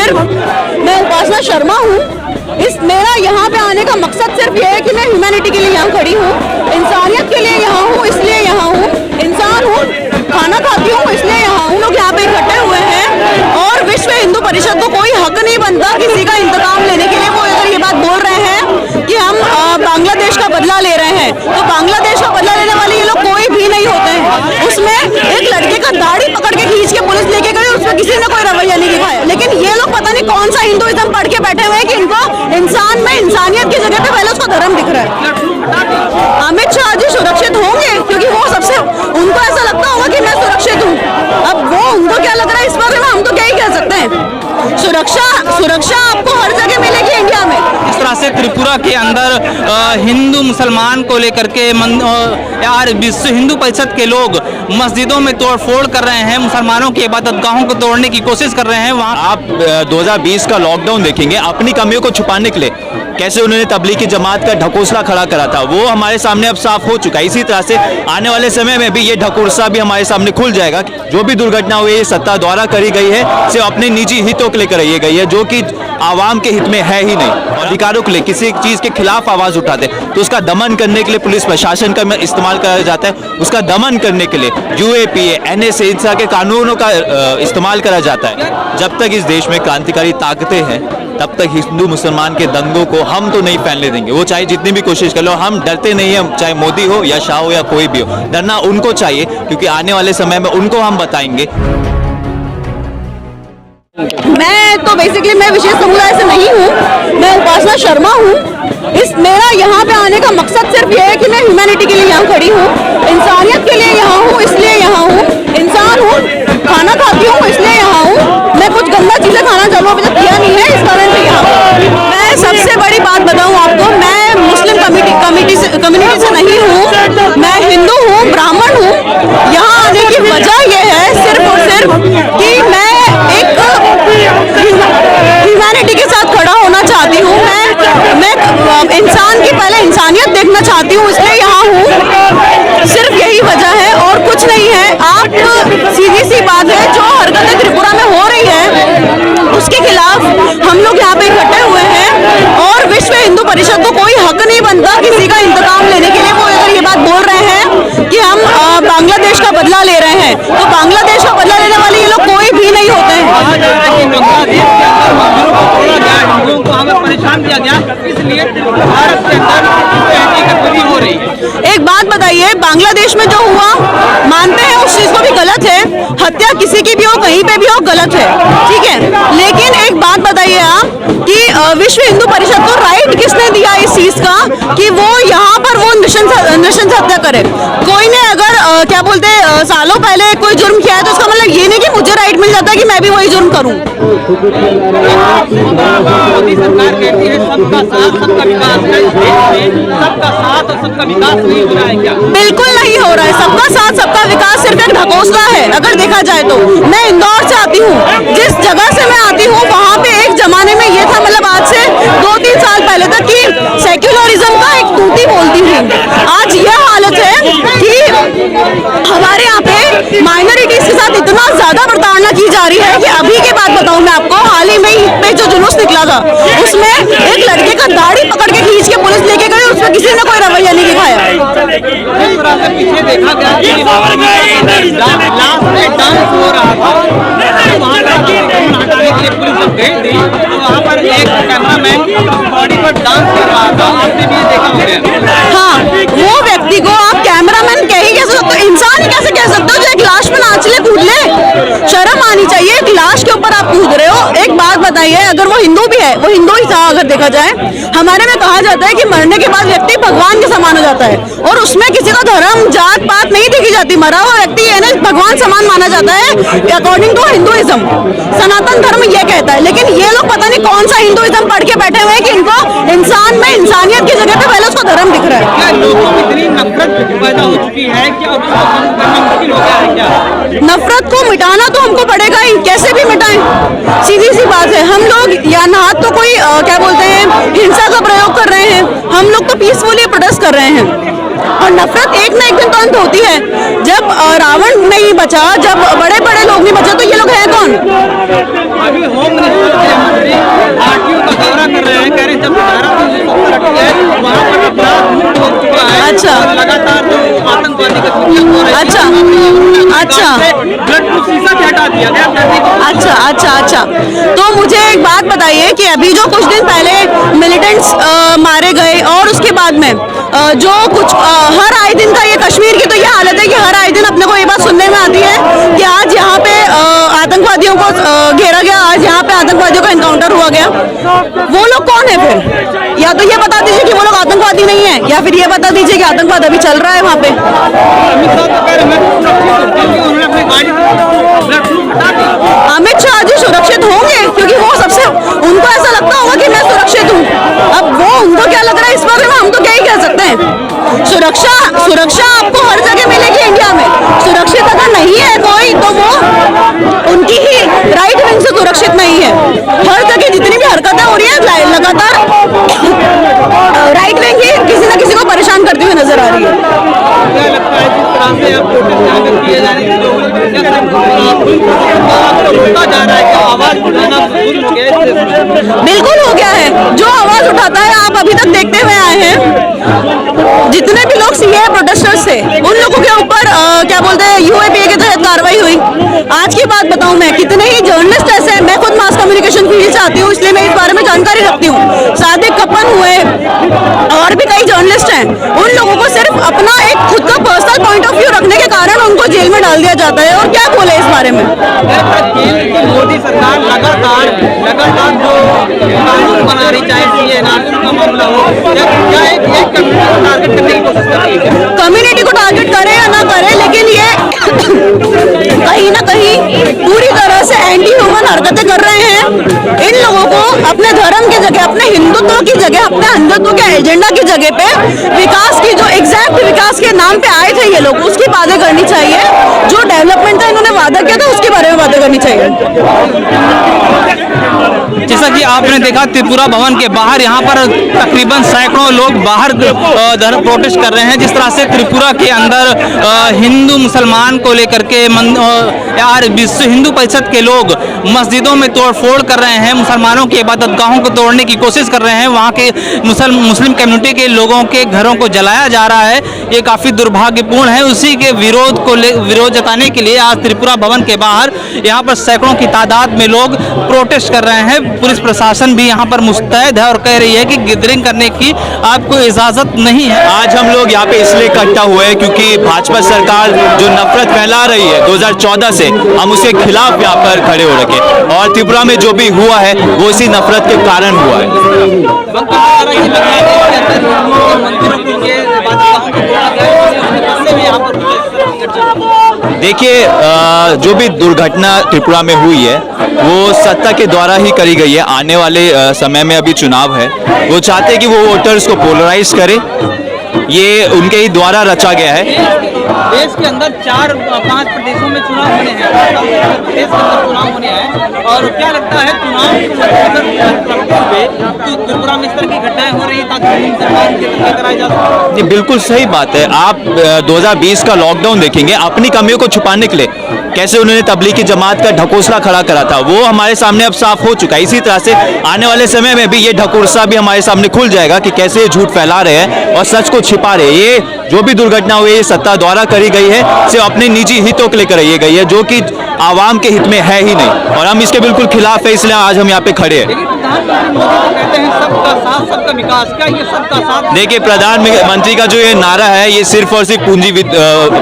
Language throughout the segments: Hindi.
सिर्फ मैं उपासना शर्मा हूँ। मेरा यहाँ पे आने का मकसद सिर्फ ये है कि मैं ह्यूमैनिटी के लिए यहाँ खड़ी हूँ, इंसानियत के लिए यहाँ हूँ, इसलिए यहाँ हूँ। इंसान हूँ, खाना खाती हूँ, इसलिए यहाँ हूँ। लोग यहाँ पे इकट्ठे हुए हैं और विश्व हिंदू परिषद को कोई हक नहीं बनता किसी का इंतकाम लेने के लिए। वो अगर ये बात बोल रहे हैं कि हम बांग्लादेश का बदला ले रहे हैं, तो बांग्लादेश का बदला लेने वाले ये लोग कोई भी नहीं होते हैं। उसमें एक लड़के का दाढ़ी पकड़ के खींच के पुलिस लेके गई, उसमें किसी ने कोई रवैया नहीं दिखाया। लेकिन ये लोग पता नहीं कौन सा हिंदुइज्म पढ़ के बैठे हुए हैं कि इनको इंसान में इंसानियत की जगह पे पहले उसको धर्म दिख रहा है। अमित शाह जी सुरक्षित होंगे क्योंकि वो सबसे, उनको ऐसा लगता होगा कि मैं सुरक्षित हूँ। अब वो उनको क्या लग रहा है इस बारे में हम तो क्या ही कह सकते हैं। सुरक्षा आपको हर जगह मिलेगी इंडिया में। इस तरह से त्रिपुरा के अंदर हिंदू मुसलमान को लेकर के यार विश्व हिंदू परिषद के लोग मस्जिदों में तोड़फोड़ कर रहे हैं, मुसलमानों की इबादतगाहों को तोड़ने की कोशिश कर रहे हैं। वहाँ आप 2020 का लॉकडाउन देखेंगे, अपनी कमियों को छुपाने के लिए कैसे उन्होंने तबलीगी जमात का ढकोसला खड़ा करा था, वो हमारे सामने अब साफ हो चुका है। इसी तरह से आने वाले समय में भी ये ढकोसला भी हमारे सामने खुल जाएगा। जो भी दुर्घटना हुई है सत्ता द्वारा करी गई है, सिर्फ अपने निजी हितों के लिए कराई गई है, जो कि आवाम के हित में है ही नहीं। अधिकारों के लिए किसी चीज के खिलाफ आवाज उठाते तो उसका दमन करने के लिए पुलिस प्रशासन का इस्तेमाल करा जाता है, उसका दमन करने के लिए UAPA, NSA इन के कानूनों का इस्तेमाल करा जाता है। जब तक इस देश में क्रांतिकारी ताकतें हैं तब तक हिंदू मुसलमान के दंगों को हम तो नहीं फैलने देंगे। वो चाहे जितनी भी कोशिश कर लो, हम डरते नहीं हैं, चाहे मोदी हो या शाह हो या कोई भी हो। डरना उनको चाहिए क्योंकि आने वाले समय में उनको हम बताएंगे। मैं तो बेसिकली मैं विशेष समुदाय से नहीं हूँ, मैं उपासना शर्मा हूँ। मेरा यहाँ पे आने का मकसद सिर्फ ये है कि मैं ह्यूमैनिटी के लिए यहाँ खड़ी हूँ, इंसानियत के लिए यहाँ हूँ, इसलिए यहाँ हूँ। इंसान हूँ, खाना खाती हूँ, इसलिए यहाँ हूँ। मैं कुछ गंदा चीजें खाना चालू अभी तक किया नहीं है, इस कारण से यहाँ हूँ। मैं सबसे बड़ी बात बताऊँ आपको, मैं मुस्लिम कम्युनिटी से नहीं हूँ, मैं हिंदू हूँ, ब्राह्मण हूँ। यहाँ आने की वजह यह है सिर्फ और सिर्फ कि मैं एक ह्यूमैनिटी के साथ खड़ा होना चाहती हूँ। मैं इंसान की पहले इंसानियत देखना चाहती हूँ, इसलिए यहाँ हूँ। सिर्फ यही वजह है और कुछ नहीं है। आप सीधी सी बात है, जो हरकतें त्रिपुरा में हो रही है उसके खिलाफ हम लोग यहाँ पे इकट्ठे हुए हैं और विश्व हिंदू परिषद को कोई हक नहीं बनता किसी का इंतकाम लेने के लिए। वो अगर ये बात बोल रहे हैं कि हम बांग्लादेश का बदला ले रहे हैं, तो बांग्लादेश का बदला लेने वाले ये लोग कोई भी नहीं होते हैं। परेशान किया गया, इसलिए भारत के अंदर हो रही है। एक बात बताइए, बांग्लादेश में जो हुआ मानते हैं उस चीज को भी गलत है, हत्या किसी की भी हो कहीं पे भी हो गलत है, ठीक है। लेकिन एक बात बताइए आप कि विश्व हिंदू परिषद को राइट किसने दिया इस चीज का कि वो यहाँ पर वो नृशंस हत्या करे। कोई ने अगर क्या बोलते सालों पहले कोई जुर्म किया है तो उसका मतलब ये नहीं कि मुझे राइट मिल जाता है कि मैं भी वही जुर्म करूं। मोदी सरकार कहती है सबका साथ सबका विकास है, इस देश में सबका साथ और सबका विकास नहीं हो रहा है क्या? बिल्कुल नहीं हो रहा है। सबका साथ सबका विकास सिर्फ एक ढकोसला है अगर देखा जाए तो। मैं इंदौर से आती हूँ, जिस जगह से मैं आती हूँ वहाँ पे एक जमाने में ये था, मतलब आज से 2-3 साल पहले तक कि सेक्युलरिज्म का एक टूटी बोलती थी। आज यह हालत है कि हमारे यहाँ पे माइनॉरिटीज के साथ इतना ज्यादा प्रताड़ना की जा रही है कि अभी की बात बताऊं मैं आपको, हाल ही में पे जो जुलूस निकला था उसमें एक लड़के का दाढ़ी पकड़ के खींच के पुलिस लेके गई, उसमें किसी ने कोई रवैया नहीं दिखाया। पीछे देखा गया कि लास्ट में डांस हो रहा था, वहाँ पर पुलिस जब गई थी तो वहाँ पर एक कैमरामैन बॉडी पर डांस कर रहा था, आपने भी देखा होगा। हाँ, वो व्यक्ति को आप कैमरामैन कह ही कैसे सकते हो, इंसान ही कैसे कह सकते हो जो एक लाश पे नाच ले कूद ले? शर्म आनी चाहिए, एक लाश के ऊपर आप कूद रहे हो। एक बात बताइए, अगर वो हिंदू भी है, वो हिंदू ही था अगर देखा जाए, हमारे में कहा जाता है कि मरने के बाद व्यक्ति भगवान के समान हो जाता है और उसमें किसी का धर्म जात पात नहीं देखी जाती। मरा हुआ व्यक्ति है ना भगवान समान माना जाता है अकॉर्डिंग टू हिंदुइज्म, सनातन धर्म ये कहता है। लेकिन ये लोग पता नहीं कौन सा हिंदुइज्म पढ़ के बैठे हुए हैं कि इनको इंसान में इंसानियत की जगह पे पहले उसको धर्म दिख रहा है। क्या लोगों में इतनी नफरत पैदा हो चुकी है कि अब इसको कम करना मुश्किल हो गया है क्या? नफरत को मिटाना तो हमको पड़ेगा ही, कैसे भी मिटाएं, सीधी सी बात है। हम लोग या ना तो कोई क्या बोलते हैं हिंसा का प्रयोग कर रहे हैं, हम लोग तो पीसफुली प्रोटेस्ट कर रहे हैं। और नफरत एक ना एक दिन तो अंत होती है। जब रावण नहीं बचा, जब बड़े बड़े लोग नहीं बचे, तो ये लोग हैं कौन? अभी होम मिनिस्टर अच्छा। लगातार जो आतंकवादी के कृत्य हो रहे हैं, अच्छा। अच्छा। ब्लड प्रूफ शीशा भी हटा दिया गया। अच्छा अच्छा अच्छा। तो मुझे एक बात बताइए कि अभी जो कुछ दिन पहले मिलिटेंट्स मारे गए और उसके बाद में जो कुछ हर आए दिन का ये कश्मीर की तो ये हालत है कि हर आए दिन अपने को ये बात सुनने में आती है कि आज यहाँ पे आतंकवादियों को घेरा गया, आज यहाँ पे आतंकवादियों का एनकाउंटर हुआ गया। वो लोग कौन है फिर? या तो ये बता दीजिए कि वो लोग आतंकवादी नहीं है, या फिर ये बता दीजिए कि आतंकवाद अभी चल रहा है वहाँ पे। अमित शाह जी सुरक्षित होंगे क्योंकि वो सबसे, उनको ऐसा लगता होगा कि मैं सुरक्षित हूँ। अब वो उनको क्या लग रहा है इस बारे में हम तो क्या ही कह सकते हैं। सुरक्षा सुरक्षा आपको हर जगह मिलेगी इंडिया में। सुरक्षित अगर नहीं है कोई तो वो उनकी ही राइट विंग से सुरक्षित नहीं है। हर जगह जितनी भी हरकतें हो रही है लगातार राइट विंग ही किसी न किसी को परेशान करती हुई नजर आ रही है। क्या लगता है जिस तरह से अब प्रोटेस्ट यहाँ पे किए जा रहे हैं, रोका जा रहा है कि आवाज उठाना शुरू हो गया है? बिल्कुल हो गया है। जो आवाज उठाता है, आप अभी तक देखते हुए आए हैं जितने भी लोग सीए प्रोटेस्टर्स थे उन लोगों के ऊपर क्या बोलते हैं यूएपीए के तहत कार्रवाई हुई। आज की बात बताऊं मैं, कितने ही जर्नलिस्ट ऐसे हैं, मैं खुद मास कम्युनिकेशन फील्ड से आती हूँ इसलिए मैं इस बारे में जानकारी रखती हूँ। सादिक कपन हुए और भी कई जर्नलिस्ट हैं, उन लोगों को सिर्फ अपना एक खुद का पर्सनल पॉइंट ऑफ व्यू रखने के कारण उनको जेल में डाल दिया जाता है। और क्या बोले इस बारे में? केंद्र की मोदी सरकार लगातार जो कानून बना रही, चाहे सीएनआरसी का मामला हो, क्या एक टारगेट करने की कोशिश कर रही है? कम्युनिटी को टारगेट करे या ना करे, लेकिन ये कहीं ना कहीं पूरी तरह से एंटी ह्यूमन हरकतें कर रहे हैं। इन लोगों को अपने धर्म की जगह, अपने हिंदुत्व की जगह, अपने हिंदुत्व के एजेंडा की जगह पे विकास की, जो एग्जैक्ट विकास के नाम पे आए थे ये लोग, उसकी बातें करनी चाहिए। जो डेवलपमेंट था इन्होंने वादा किया था उसके बारे में बातें करनी चाहिए। जैसा कि आपने देखा त्रिपुरा भवन के बाहर यहाँ पर तकरीबन सैकड़ों लोग बाहर प्रोटेस्ट कर रहे हैं। जिस तरह से त्रिपुरा के अंदर हिंदू मुसलमान को लेकर के यार विश्व हिंदू परिषद के लोग मस्जिदों में तोड़फोड़ कर रहे हैं, मुसलमानों की इबादत गाहों को तोड़ने की कोशिश कर रहे हैं, वहाँ के मुस्लिम कम्युनिटी के लोगों के घरों को जलाया जा रहा है। ये काफ़ी दुर्भाग्यपूर्ण है। उसी के विरोध जताने के लिए आज त्रिपुरा भवन के बाहर यहाँ पर सैकड़ों की तादाद में लोग प्रोटेस्ट कर रहे हैं। पुलिस प्रशासन भी यहाँ पर मुस्तैद है और कह रही है कि गैदरिंग करने की आपको इजाज़त नहीं है। आज हम लोग यहाँ पे इसलिए इकट्ठा हुए हैं क्योंकि भाजपा सरकार जो नफरत फैला रही है 2014 से, हम उसके खिलाफ यहाँ पर खड़े हो रखे, और त्रिपुरा में जो भी हुआ है वो इसी नफरत के कारण हुआ है। देखिए, जो भी दुर्घटना त्रिपुरा में हुई है वो सत्ता के द्वारा ही करी गई है। आने वाले समय में अभी चुनाव है, वो चाहते हैं कि वो वोटर्स को पोलराइज करे, ये उनके ही द्वारा रचा गया है। देश के अंदर 4-5 प्रदेशों में चुनाव होने हैं, देश के अंदर चुनाव होने हैं, और क्या लगता है चुनाव तो त्रिपुरा में इस तरह की घटनाएं हो रही ताकि सरकार के तरीके कराए जा सके? जी बिल्कुल सही बात है। आप 2020 का लॉकडाउन देखेंगे, अपनी कमियों को छुपाने के लिए कैसे उन्होंने तबलीगी जमात का ढकोसला खड़ा करा था, वो हमारे सामने अब साफ हो चुका है। इसी तरह से आने वाले समय में भी ये ढकोसला भी हमारे सामने खुल जाएगा कि कैसे ये झूठ फैला रहे हैं और सच को छिपा रहे हैं। ये जो भी दुर्घटना हुई है ये सत्ता द्वारा करी गई है, सिर्फ अपने निजी हितों के लिए कराई गई है, जो कि आवाम के हित में है ही नहीं, और हम इसके बिल्कुल खिलाफ है, इसलिए आज हम यहाँ पे खड़े हैं। प्रधानमंत्री मोदी तो कहते हैं सबका साथ सबका विकास, क्या ये सबका साथ? देखिए, प्रधानमंत्री का जो ये नारा है ये सिर्फ और सिर्फ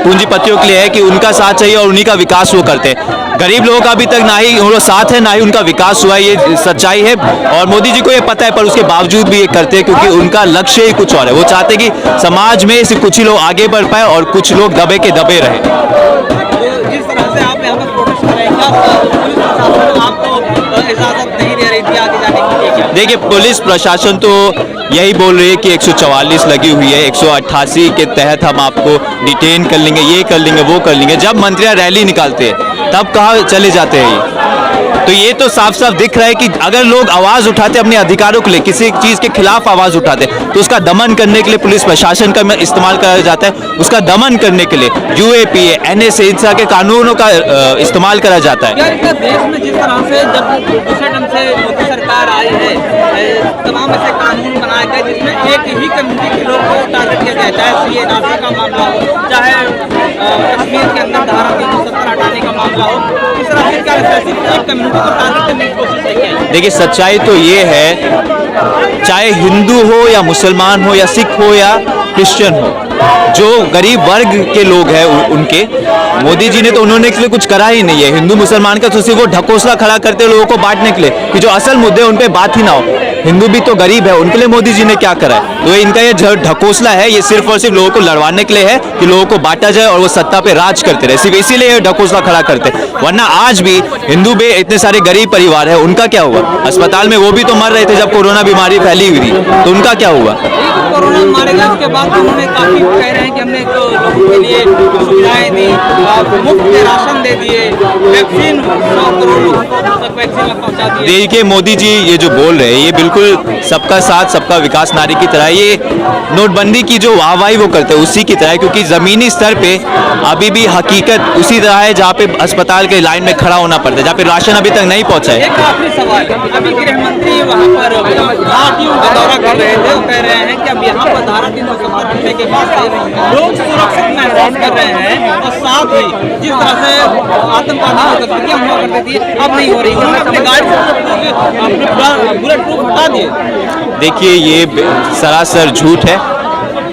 पूंजीपतियों के लिए है कि उनका साथ चाहिए और उन्हीं का विकास वो करते हैं। गरीब लोगों का अभी तक ना ही वो साथ है ना ही उनका विकास हुआ है, ये सच्चाई है। और मोदी जी को ये पता है, पर उसके बावजूद भी ये करते हैं क्योंकि उनका लक्ष्य ही कुछ और है। वो चाहते हैं कि समाज में सिर्फ कुछ ही लोग आगे बढ़ पाए और कुछ लोग दबे के दबे रहे। जिस तरह से आप यहाँ पर प्रोटेस्ट कर रहे हैं, क्या पुलिस प्रशासन आपको इजाजत नहीं दे रही थी आगे जाने की? क्या देखिए, पुलिस प्रशासन तो यही बोल रही है कि 144 लगी हुई है, 188 के तहत हम आपको डिटेन कर लेंगे, ये कर लेंगे, वो कर लेंगे। जब मंत्रियां रैली निकालते हैं तब कहाँ चले जाते हैं ये? तो ये तो साफ साफ दिख रहा है कि अगर लोग आवाज़ उठाते अपने अधिकारों के लिए, किसी चीज़ के खिलाफ आवाज़ उठाते, तो उसका दमन करने के लिए पुलिस प्रशासन का इस्तेमाल करा जाता है। उसका दमन करने के लिए यूएपीए, एनएसए, इन तरह के कानूनों का इस्तेमाल करा जाता है। क्या देश में जिस तरह से जब दूसरे ढंग से मोदी सरकार आई है, तमाम ऐसे कानून बनाए बनाया गया जिसमें एक ही कम्युनिटी के लोग को टारगेट किया गया, चाहे CAR का मामला हो, चाहे कश्मीर के अंदर धारा 370 हटाने का मामला हो, इस तरह से क्या एक कम्युनिटी को टारगेट करने की कोशिश नहीं की। देखिए सच्चाई तो ये है, चाहे हिंदू हो या मुसलमान हो या सिख हो या क्रिश्चियन हो, जो गरीब वर्ग के लोग हैं उनके, मोदी जी ने तो उन्होंने के लिए कुछ करा ही नहीं है। हिंदू मुसलमान का तो सिर्फ वो ढकोसला खड़ा करते लोगों को बांटने के लिए, कि जो असल मुद्दे उन पे बात ही ना हो। हिंदू भी तो गरीब है, उनके लिए मोदी जी ने क्या करा है? तो इनका ये ढकोसला है, ये सिर्फ और सिर्फ लोगों को लड़वाने के लिए है कि लोगों को बांटा जाए और वो सत्ता पे राज करते रहे, सिर्फ इसीलिए ये ढकोसला खड़ा करते। वरना आज भी हिंदू में इतने सारे गरीब परिवार है, उनका क्या हुआ? अस्पताल में वो भी तो मर रहे थे जब कोरोना बीमारी फैली हुई थी, तो उनका क्या हुआ? कोरोना मारे गए उसके बाद उन्होंने काफी कह रहे हैं कि हमने लोगों के लिए सुविधाएं दी, मुफ्त राशन दे दिए, वैक्सीन 100 करोड़ लोगों तक वैक्सीन पहुंचा दिए। देखिए मोदी जी ये जो बोल रहे हैं ये बिल्कुल सबका साथ सबका विकास नारे की तरह, ये नोटबंदी की जो वाहवाही वो करते हैं उसी की तरह है, क्योंकि जमीनी स्तर पे अभी भी हकीकत उसी तरह है जहाँ पे अस्पताल के लाइन में खड़ा होना पड़ता है, जहाँ पे राशन अभी तक नहीं पहुंचा है। एक आखिरी सवाल, अभी गृह मंत्री वहाँ पर घाटियों का दौरा कर रहे थे, वो कह रहे हैं कि अब यहाँ पर धारा 370 हटने के बाद से लोग सुरक्षित महसूस कर रहे हैं, और साथ ही जिस तरह से आतंकवादी गतिविधियां हुआ करती थी अब नहीं हो रही। उन्होंने अपने गाड़ी से बुलेट प्रूफ हटा दिए। देखिए ये सरासर झूठ है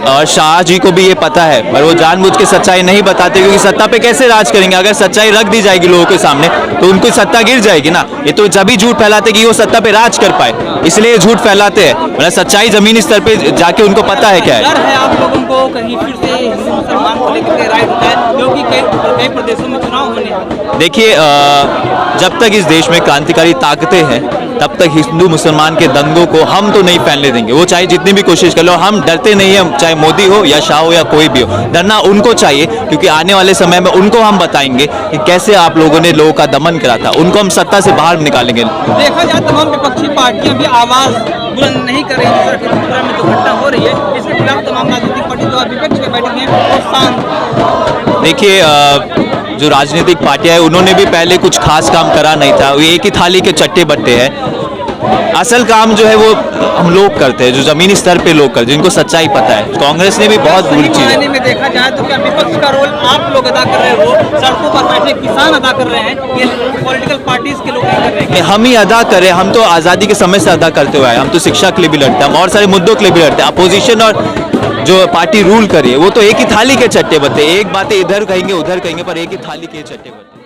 और शाह जी को भी ये पता है, पर वो जानबूझ के सच्चाई नहीं बताते, क्योंकि सत्ता पे कैसे राज करेंगे? अगर सच्चाई रख दी जाएगी लोगों के सामने तो उनकी सत्ता गिर जाएगी ना। ये तो जब भी झूठ फैलाते कि वो सत्ता पे राज कर पाए, इसलिए झूठ फैलाते हैं, मतलब सच्चाई जमीनी स्तर पे जाके उनको पता है क्या है। डर है आप लोगों को कहीं फिर से हिंदू मुसलमान को लेकर राइट होता है, क्योंकि कई प्रदेशों में चुनाव होने। देखिए जब तक इस देश में क्रांतिकारी ताकतें हैं तब तक हिंदू मुसलमान के दंगों को हम तो नहीं फैलने देंगे, वो चाहे जितनी भी कोशिश कर लो। हम डरते नहीं हैं, चाहे मोदी हो या शाह हो या कोई भी हो, डरना उनको चाहिए, क्योंकि आने वाले समय में उनको हम बताएंगे कि कैसे आप लोगों ने लोगों का दमन करा था, उनको हम सत्ता से बाहर निकालेंगे। देखा जाए तमाम विपक्षी पार्टियां भी आवाज बुलंद नहीं कर रही है, त्रिपुरा में जो घटना हो रही है इसके खिलाफ तमाम राजनीतिक पार्टी जो विपक्ष में बैठी हैं वो शांत। देखिए जो राजनीतिक पार्टियां हैं उन्होंने भी पहले कुछ खास काम करा नहीं था, वो एक ही थाली के चट्टे बट्टे हैं। असल काम जो है वो हम लोग करते हैं, जो जमीनी स्तर पे लोग करते हैं, जिनको सच्चाई पता है। कांग्रेस ने भी बहुत बुरी चीज है। में देखा जाए तो क्या विपक्ष का रोल आप लोग अदा कर रहे हो? सड़कों पर बैठे किसान अदा कर रहे हैं, ये पॉलिटिकल पार्टीज के लोग नहीं कर रहे हैं? हम ही अदा करें, हम तो आज़ादी के समय से अदा करते हुए आए। हम तो शिक्षा के लिए भी लड़ते हैं, हम और सारे मुद्दों के लिए भी लड़ते हैं। अपोजिशन और जो पार्टी रूल करिए वो तो एक ही थाली के चट्टे बट्टे, एक बातें इधर कहेंगे उधर कहेंगे, पर एक ही थाली के चट्टे बट्टे।